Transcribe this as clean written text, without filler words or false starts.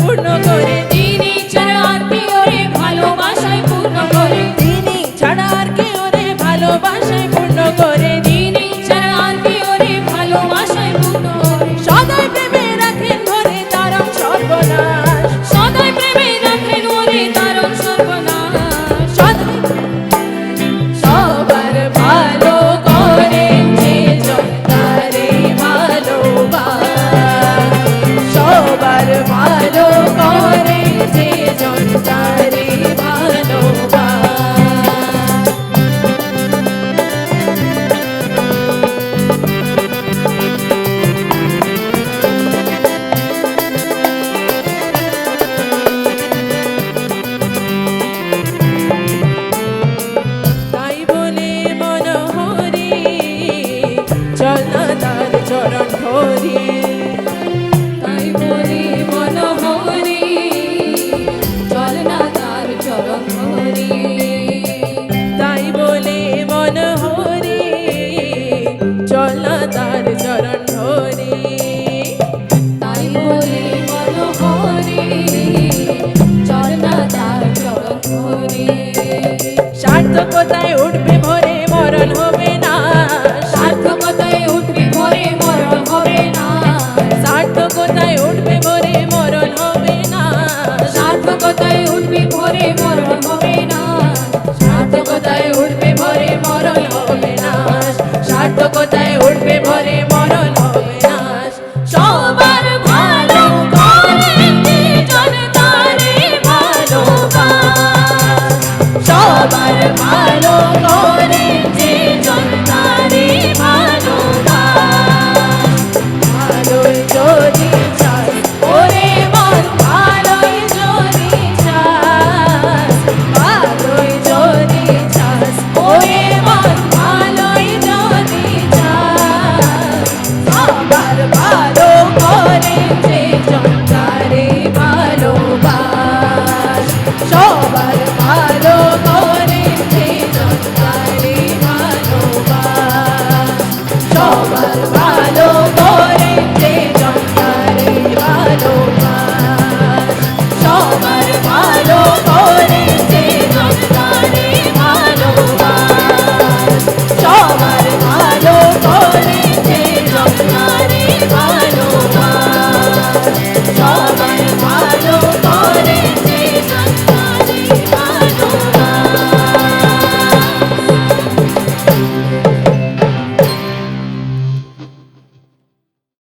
পূর্ণ করে, তিনি ছাড়া আর কি ওরে ভালোবাসায় পূর্ণ করে, তিনি ছাড়া আর কি ওরে ভালোবাসায় পূর্ণ করে, তিনি ছাড়া আর কি ওরে ভালোবাসায় পূর্ণ করে, সদাই প্রেমে রাখেন ধরে তারম সর্বনাশ, সদাই প্রেমে রাখেন ওরে তারম সর্বনাশ, সদাই সবার ভালো করেন যে জন তারে ভালোবাসে, সবার ভালো করেন যে জন তারে ভালোবাসে। তাই বলে মনোহরি চল না তার চরণ ধরি, তাই বলি মনোহরি চল না তার চরণ ধরি, তাই বলে মনোহরি চল না তার চরণ ধরি, তাই বলি মনোহরি চল না তার চরণ ধরি, সার্থকতায় উঠবে ভরে মরণ হবে না, সার্থকতায় উঠবে ভরে মরণ হবে না, সার্থকতায় উঠবে ভরে মরণ হবে না, সার্থকতায় উঠবে ভরে মরণ হবে না, সার্থকতায় উঠবে ভরে মরণ হবে না, সার্থকতায় উঠবে ভরে মরণ হবে না, সবার ভালো করেন যে জন তারে ভালোবাসে, সবার ভালো করেন যে জন তারে ভালোবাসে, ভালোই যদি চাস ওরে মন ভালোই যদি চাস, ভালোই যদি চাস ওরে মন ভালোই যদি চাস, সবার ভালো